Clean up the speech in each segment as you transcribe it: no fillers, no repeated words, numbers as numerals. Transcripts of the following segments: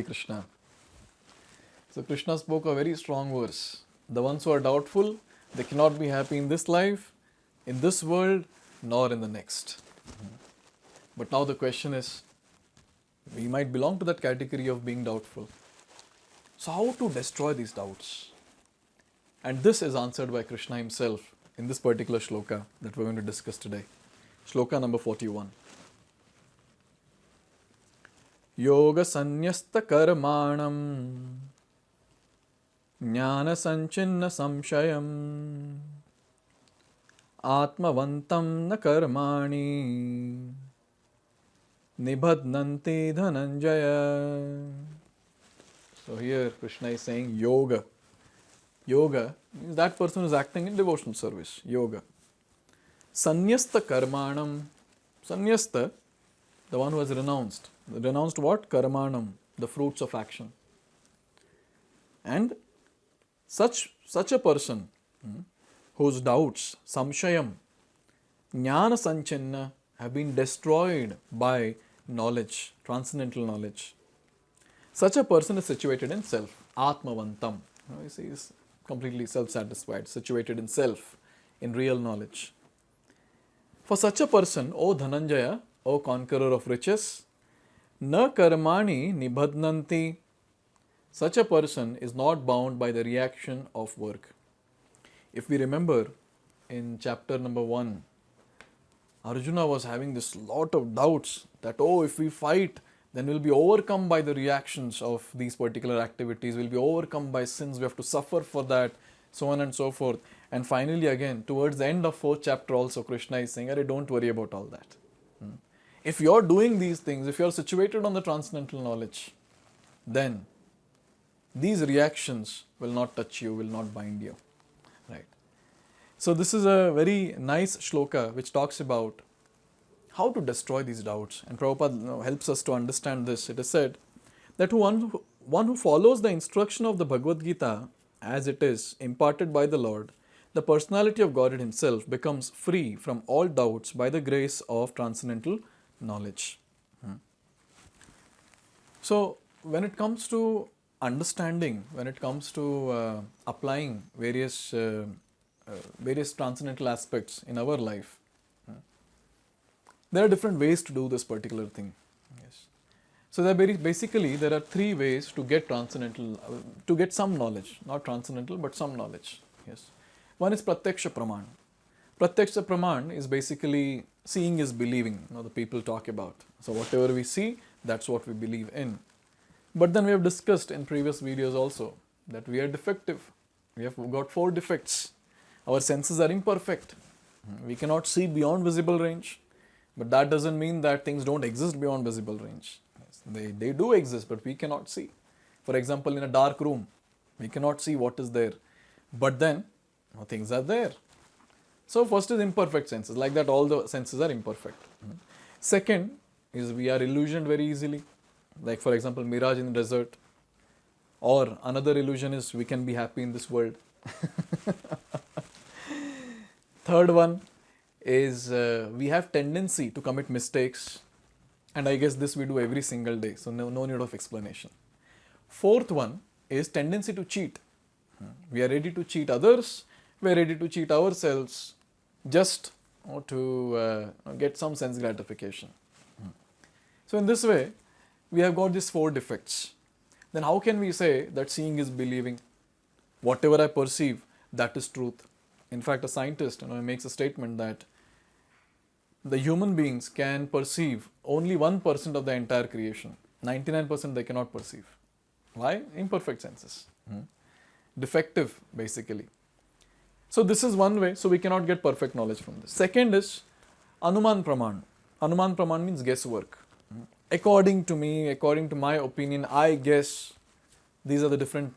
Krishna. So Krishna spoke a very strong verse. The ones who are doubtful, they cannot be happy in this life, in this world, nor in the next. But now the question is, we might belong to that category of being doubtful. So how to destroy these doubts? And this is answered by Krishna himself in this particular shloka that we're going to discuss today. Shloka number 41. Yoga sanyasta karmanam jnana sanchinna samshayam atmavantam na karmani nibhadnanti dhananjaya. So here Krishna is saying yoga. Yoga means that person who is acting in devotional service. Yoga. Sanyasta karmanam. Sanyasta, the one who has renounced. Renounced what? Karmanam, the fruits of action. And such a person whose doubts, samshayam, jnana sanchinna, have been destroyed by knowledge, transcendental knowledge. Such a person is situated in self, atmavantam. He is completely self-satisfied, situated in self, in real knowledge. For such a person, O Dhananjaya, O conqueror of riches, na karmani nibhadnanti, such a person is not bound by the reaction of work. If we remember in chapter number 1, Arjuna was having this lot of doubts that, if we fight, then we'll be overcome by the reactions of these particular activities, we'll be overcome by sins, we have to suffer for that, so on and so forth. And finally again, towards the end of 4th chapter also, Krishna is saying, don't worry about all that. If you're doing these things, if you're situated on the transcendental knowledge, then these reactions will not touch you, will not bind you. Right? So this is a very nice shloka which talks about how to destroy these doubts. And Prabhupada helps us to understand this. It is said that one who follows the instruction of the Bhagavad Gita as it is imparted by the Lord, the personality of Godhead himself becomes free from all doubts by the grace of transcendental knowledge. So when it comes to understanding, when it comes to applying various transcendental aspects in our life, there are different ways to do this particular thing. Yes. So there are 3 ways to get transcendental, to get some knowledge, not transcendental but some knowledge. Yes. One is Pratyaksha Praman. Pratyaksha Praman is basically seeing is believing, the people talk about. So whatever we see, that's what we believe in. But then we have discussed in previous videos also that we are defective. We have got 4 defects. Our senses are imperfect. We cannot see beyond visible range. But that doesn't mean that things don't exist beyond visible range. Yes, they do exist, but we cannot see. For example, in a dark room, we cannot see what is there. But then, things are there. So first is imperfect senses. Like that, all the senses are imperfect. Second is we are illusioned very easily. Like for example, mirage in the desert. Or another illusion is we can be happy in this world. Third one is we have tendency to commit mistakes. And I guess this we do every single day. So no need of explanation. Fourth one is tendency to cheat. We are ready to cheat others. We are ready to cheat ourselves just to get some sense gratification. So in this way, we have got these 4 defects. Then how can we say that seeing is believing? Whatever I perceive, that is truth. In fact, a scientist makes a statement that the human beings can perceive only 1% of the entire creation. 99% they cannot perceive. Why? Imperfect senses. Defective, basically. So this is one way, so we cannot get perfect knowledge from this. Second is Anuman Praman. Anuman Praman means guesswork. According to me, according to my opinion, I guess. These are the different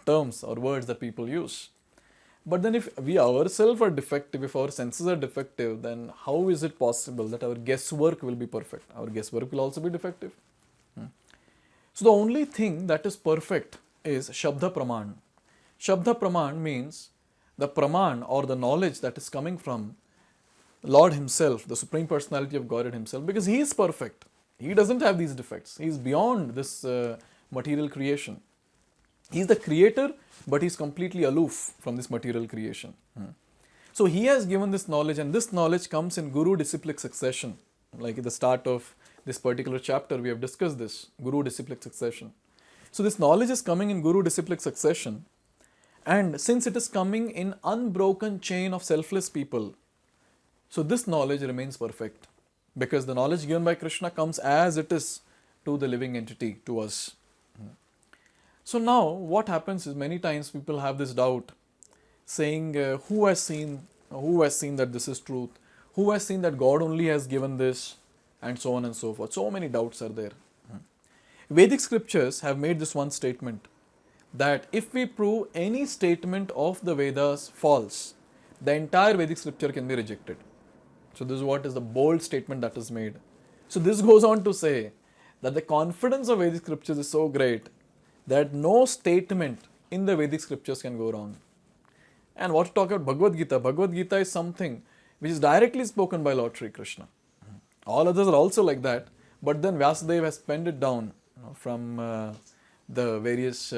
terms or words that people use. But then if we ourselves are defective, if our senses are defective, then how is it possible that our guesswork will be perfect? Our guesswork will also be defective. So the only thing that is perfect is Shabda Praman. Shabda Praman means the Praman or the knowledge that is coming from Lord himself, the Supreme Personality of Godhead himself, because he is perfect. He doesn't have these defects. He is beyond this material creation. He's the creator, but he's completely aloof from this material creation. So he has given this knowledge, and this knowledge comes in guru-disciplic succession. Like at the start of this particular chapter, we have discussed this, guru-disciplic succession. So this knowledge is coming in guru-disciplic succession, and since it is coming in unbroken chain of selfless people, so this knowledge remains perfect, because the knowledge given by Krishna comes as it is to the living entity, to us. So now what happens is, many times people have this doubt, saying who has seen that this is truth, who has seen that God only has given this, and so on and so forth. So many doubts are there. Vedic scriptures have made this one statement, that if we prove any statement of the Vedas false, the entire Vedic scripture can be rejected. So this is what is the bold statement that is made. So this goes on to say that the confidence of Vedic scriptures is so great that no statement in the Vedic scriptures can go wrong. And what to talk about Bhagavad Gita? Bhagavad Gita is something which is directly spoken by Lord Sri Krishna. All others are also like that, but then Vyasadeva has penned it down from the various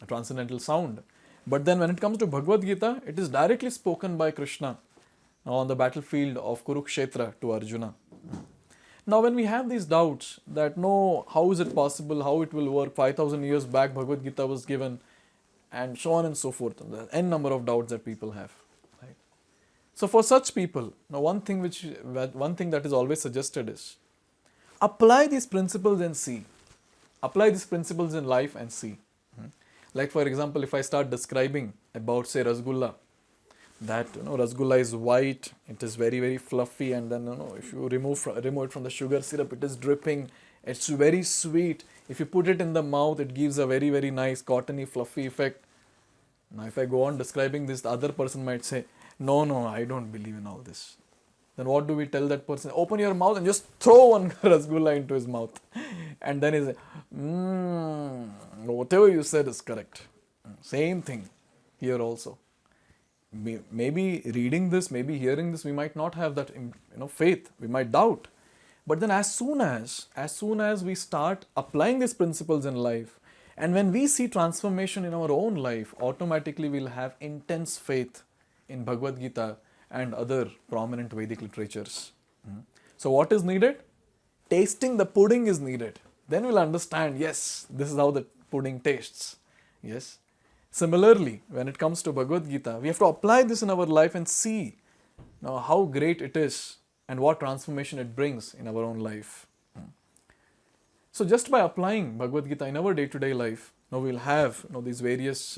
transcendental sound. But then when it comes to Bhagavad Gita, it is directly spoken by Krishna on the battlefield of Kurukshetra to Arjuna. Now when we have these doubts that no, how is it possible, how it will work, 5,000 years back Bhagavad Gita was given, and so on and so forth, and the n number of doubts that people have. Right? So for such people, now one thing that is always suggested is, apply these principles and see. Apply these principles in life and see. Like for example, if I start describing about, say, Rasgulla, that Rasgulla is white, it is very, very fluffy, and then if you remove it from the sugar syrup, it is dripping, it's very sweet. If you put it in the mouth, it gives a very, very nice cottony, fluffy effect. Now if I go on describing this, the other person might say, no, I don't believe in all this. Then what do we tell that person? Open your mouth and just throw one Rasgulla into his mouth. And then he says, whatever you said is correct. Same thing here also. Maybe reading this, maybe hearing this, we might not have that faith. We might doubt. But then as soon as we start applying these principles in life, and when we see transformation in our own life, automatically we'll have intense faith in Bhagavad Gita and other prominent Vedic literatures. So what is needed? Tasting the pudding is needed. Then we'll understand, yes, this is how the pudding tastes. Yes. Similarly, when it comes to Bhagavad Gita, we have to apply this in our life and see now how great it is and what transformation it brings in our own life. So just by applying Bhagavad Gita in our day-to-day life, now we'll have these various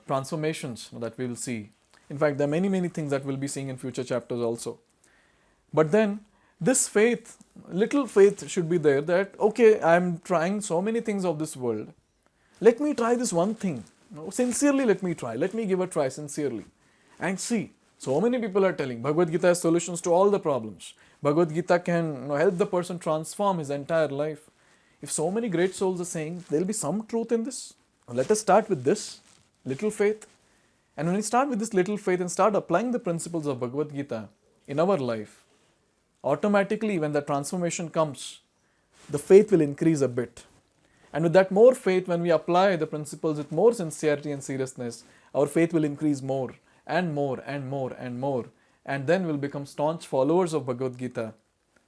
transformations that we will see. In fact, there are many things that we'll be seeing in future chapters also. But then this faith, little faith should be there that, okay, I'm trying so many things of this world. Let me try this one thing. Sincerely let me try. Let me give a try sincerely. And see, so many people are telling Bhagavad Gita has solutions to all the problems. Bhagavad Gita can help the person transform his entire life. If so many great souls are saying, there will be some truth in this. Let us start with this little faith. And when we start with this little faith and start applying the principles of Bhagavad Gita in our life, automatically when the transformation comes, the faith will increase a bit. And with that more faith, when we apply the principles with more sincerity and seriousness, our faith will increase more and more and more and more. And then we'll become staunch followers of Bhagavad Gita.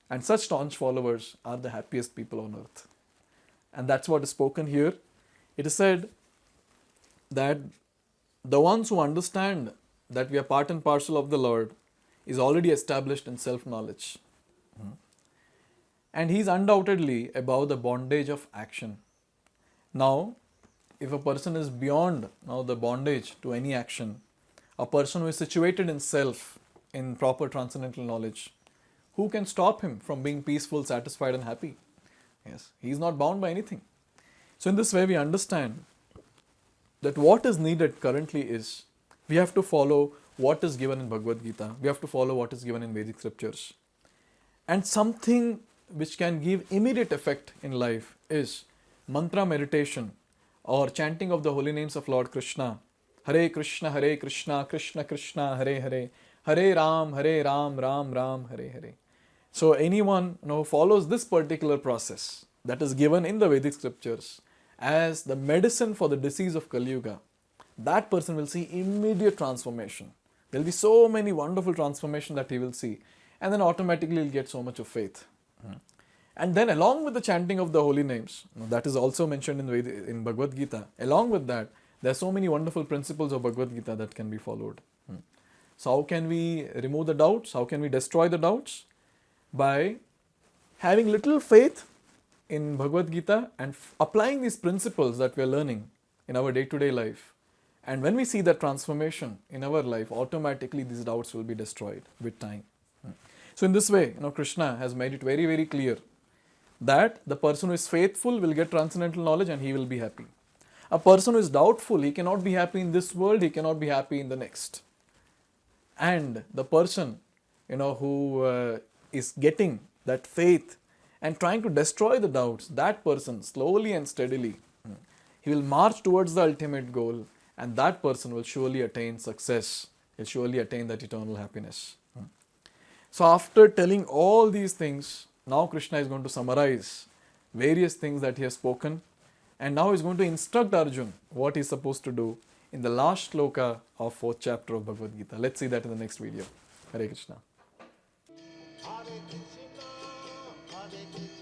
And such staunch followers are the happiest people on earth. And that's what is spoken here. It is said that the ones who understand that we are part and parcel of the Lord is already established in self-knowledge. And he is undoubtedly above the bondage of action. Now, if a person is beyond the bondage to any action, a person who is situated in self, in proper transcendental knowledge, who can stop him from being peaceful, satisfied and happy? Yes, he is not bound by anything. So in this way we understand that what is needed currently is, we have to follow what is given in Bhagavad Gita, we have to follow what is given in Vedic scriptures. And something which can give immediate effect in life is mantra meditation or chanting of the holy names of Lord Krishna. Hare Krishna, Krishna Krishna, Hare Hare, Hare Ram, Ram Ram, Hare Hare. So anyone who follows this particular process, that is given in the Vedic scriptures as the medicine for the disease of Kali Yuga, that person will see immediate transformation. There will be so many wonderful transformation that he will see, and then automatically he'll get so much of faith. And then along with the chanting of the holy names, that is also mentioned in Bhagavad Gita, along with that, there are so many wonderful principles of Bhagavad Gita that can be followed. So how can we remove the doubts? How can we destroy the doubts? By having little faith in Bhagavad Gita and applying these principles that we are learning in our day-to-day life. And when we see that transformation in our life, automatically these doubts will be destroyed with time. So in this way, Krishna has made it very, very clear that the person who is faithful will get transcendental knowledge and he will be happy. A person who is doubtful, he cannot be happy in this world, he cannot be happy in the next. And the person, who is getting that faith and trying to destroy the doubts, that person slowly and steadily, he will march towards the ultimate goal, and that person will surely attain success. He'll surely attain that eternal happiness. So after telling all these things, now Krishna is going to summarize various things that he has spoken, and now he is going to instruct Arjun what he is supposed to do in the last shloka of 4th chapter of Bhagavad Gita. Let's see that in the next video. Hare Krishna. Hare Krishna, Hare Krishna.